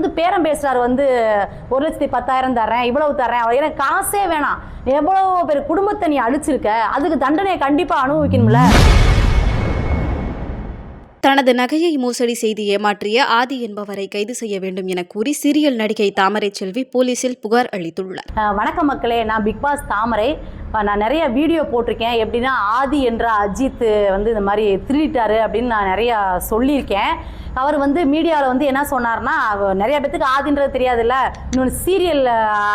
வந்து பேரம் பேசுறாரு வந்து 1,10,000 தரேன், இவ்வளவு தரேன், எனக்கு காசே வேணாம், எவ்வளவு பேர் குடும்பத்தை நீ அழிச்சிருக்க, அதுக்கு தண்டனையை கண்டிப்பா அனுபவிக்கணும்ல. தனது நகையை மோசடி செய்து ஏமாற்றிய ஆதி என்பவரை கைது செய்ய வேண்டும் என கூறி சீரியல் நடிகை தாமரை செல்வி போலீசில் புகார் அளித்துள்ளார். வணக்கம் மக்களே, நான் பிக் பாஸ் தாமரை. நான் நிறைய வீடியோ போட்டிருக்கேன். எப்படின்னா ஆதி என்ற அஜித் வந்து இந்த மாதிரி திருடிட்டாரு அப்படின்னு நான் நிறையா சொல்லியிருக்கேன். அவர் வந்து மீடியாவில் வந்து என்ன சொன்னார்னா, நிறைய பேத்துக்கு ஆதின்றது தெரியாதுல்ல. இன்னொன்று சீரியல்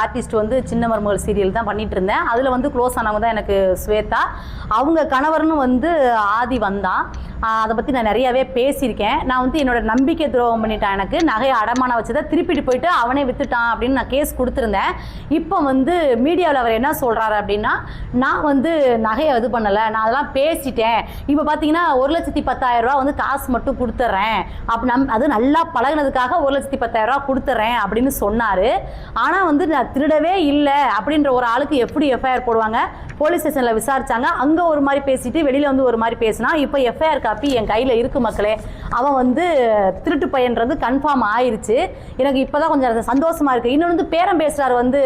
ஆர்டிஸ்ட் வந்து சின்ன மருமகள் சீரியல் தான் பண்ணிட்டு இருந்தேன். அதில் வந்து க்ளோஸ் ஆனவங்க தான் எனக்கு ஸ்வேதா. அவங்க கணவர்னு வந்து ஆதி வந்தான். அதை பற்றி நான் நிறையாவே பேசியிருக்கேன். நான் வந்து என்னோட நம்பிக்கை துரோகம் பண்ணிட்டான், எனக்கு நகையை அடமானம் வச்சதை திருப்பிட்டு போயிட்டு அவனே வித்துட்டான் அப்படின்னு நான் கேஸ் கொடுத்துருந்தேன். இப்போ வந்து மீடியாவில் அவர் என்ன சொல்கிறாரு அப்படின்னா, நான் வந்து நகையை இது பண்ணலை, நான் அதெல்லாம் பேசிட்டேன், இப்போ பார்த்தீங்கன்னா 1,10,000 ரூபா வந்து காசு மட்டும் கொடுத்துட்றேன், அது நல்லா பழகினதுக்காக 1,10,000 ரூபா கொடுத்துட்றேன் அப்படின்னு சொன்னார். ஆனால் வந்து நான் திருடவே இல்லை அப்படின்ற ஒரு ஆளுக்கு எப்படி எஃப்ஐஆர் போடுவாங்க? போலீஸ் ஸ்டேஷனில் விசாரிச்சாங்க, அங்கே ஒரு மாதிரி பேசிட்டு வெளியில் வந்து ஒரு மாதிரி பேசினா. இப்போ எஃப்ஐஆர் காப்பி என் கையில் இருக்குது மக்களே. அவன் வந்து திருட்டு பையன்றது கன்ஃபார்ம் ஆயிடுச்சு. எனக்கு இப்போ தான் கொஞ்சம் சந்தோஷமாக இருக்குது. இன்னொன்று வந்து பேரம் பேசுகிறாரு வந்து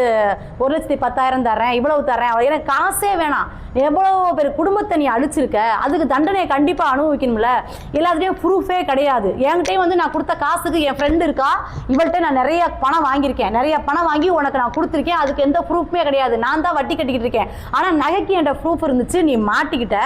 1,10,000 தரேன், இவ்வளவு தரேன், எனக்கு காசே வேணாம், எவ்வளோ பேர் குடும்பத்தை நீ அழிச்சிருக்க, அதுக்கு தண்டனையை கண்டிப்பாக அனுபவிக்கணும்ல. எல்லாத்துலேயும் ப்ரூஃபே கிடையாது. என்கிட்டையும் வந்து நான் கொடுத்த காசுக்கு என் ஃப்ரெண்டு இருக்கா, இவள்கிட்ட நான் நிறைய பணம் வாங்கியிருக்கேன், நிறைய பணம் வாங்கி உனக்கு நான் கொடுத்துருக்கேன், அதுக்கு எந்த ப்ரூஃபே கிடையாது, நான் தான் வட்டி கட்டிக்கிட்டு இருக்கேன். ஆனால் நகைக்கு என்ற ப்ரூஃப் இருந்துச்சு, நீ மாட்டிக்கிட்ட.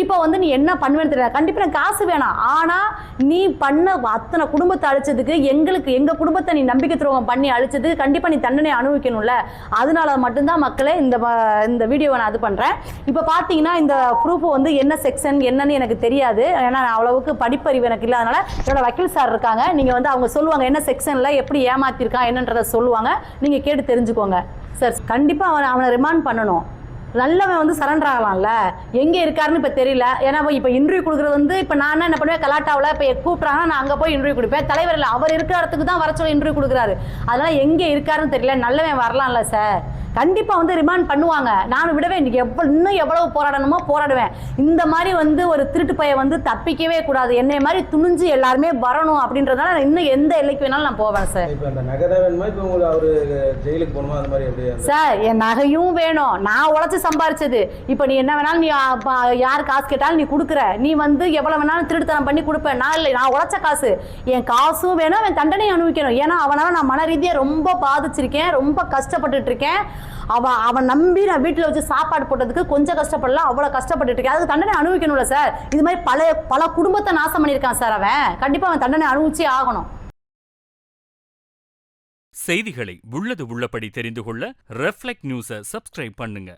இப்போ வந்து நீ என்ன பண்ணுவேன்னு தெரியல. கண்டிப்பாக எனக்கு காசு வேணாம், ஆனால் நீ பண்ண அத்தனை குடும்பத்தை அழிச்சதுக்கு, எங்கள் குடும்பத்தை நீ நம்பிக்கை துரோகம் பண்ணி அழிச்சதுக்கு கண்டிப்பாக நீ தண்டனை அனுபவிக்கணும்ல. அதனால மட்டும்தான் மக்களே இந்த வீடியோவை நான் இது பண்ணுறேன். இப்போ பார்த்தீங்கன்னா இந்த ப்ரூஃப் வந்து என்ன செக்ஷன் என்னன்னு எனக்கு தெரியாது, ஏன்னா அவ்வளவுக்கு படிப்பறிவு எனக்கு இல்லை. அதனால் என்னோட வக்கீல் சார் இருக்காங்க, நீங்கள் வந்து அவங்க சொல்லுவாங்க என்ன செக்ஷனில் எப்படி ஏமாற்றிருக்கான் என்னன்றதை சொல்லுவாங்க, நீங்கள் கேட்டு தெரிஞ்சுக்கோங்க. சார் கண்டிப்பாக அவனை ரிமாண்ட் பண்ணணும். நல்லவன் வந்து சரண்டர் ஆகலாம்ல, எங்கே இருக்காருன்னு இப்போ தெரியல. ஏன்னா இப்போ இன்டர்வியூ கொடுக்குறது வந்து இப்போ நான் என்ன பண்ணுவேன், கலாட்டாவில் இப்போ கூப்பிட்றாங்கன்னா நான் அங்கே போய் இன்டர்வியூ கொடுப்பேன். தலைவர் இல்லை, அவர் இருக்கிற இடத்துக்கு தான் வர சொல்லி இன்டர்வியூ கொடுக்குறாரு. அதனால் எங்கே இருக்காருன்னு தெரியல. நல்லவன் வரலாம்ல சார், கண்டிப்பாக வந்து ரிமாண்ட் பண்ணுவாங்க. நான் விடவே இன்னும் எவ்வளவு போராடணுமோ போராடுவேன். இந்த மாதிரி வந்து ஒரு திருட்டு பைய வந்து தப்பிக்கவே கூடாது. என்னை மாதிரி துணிஞ்சு எல்லாருமே வரணும் அப்படின்றதுனால இன்னும் எந்த எல்லைக்கு வேணாலும் நான் போவேன் சார். சார் என் நகையும் வேணும், நான் உழைச்சி சம்பாரிச்சது. இப்போ நீ என்ன வேணாலும், நீ யார் காசு கேட்டாலும் நீ கொடுக்குற, நீ வந்து எவ்வளவு வேணாலும் திருட்டுத்தனம் பண்ணி கொடுப்பேன். நான் இல்லை, நான் உழைச்ச காசு, என் காசும் வேணும், அவன் தண்டனை அனுபவிக்கணும். ஏன்னா அவனால நான் மன ரீதியாக ரொம்ப பாதிச்சிருக்கேன், ரொம்ப கஷ்டப்பட்டுட்டு இருக்கேன். அவன் நம்பி நான் வீட்டில் வச்சு சாப்பாடு போட்டதுக்கு கொஞ்சம் கஷ்டப்படல, அவ்வளோ கஷ்டப்பட்டுட்டு இருக்கேன். அதுக்கு தண்டனை அனுபவிக்கணும்ல சார். இது மாதிரி பல குடும்பத்தை நாசம் பண்ணியிருக்கான் சார் அவன். கண்டிப்பாக அவன் தண்டனை அனுபவிச்சே ஆகணும். செய்திகளை உள்ளது உள்ளபடி தெரிந்து கொள்ள ரெஃப்ளெக்ட் நியூஸை சப்ஸ்கிரைப் பண்ணுங்க.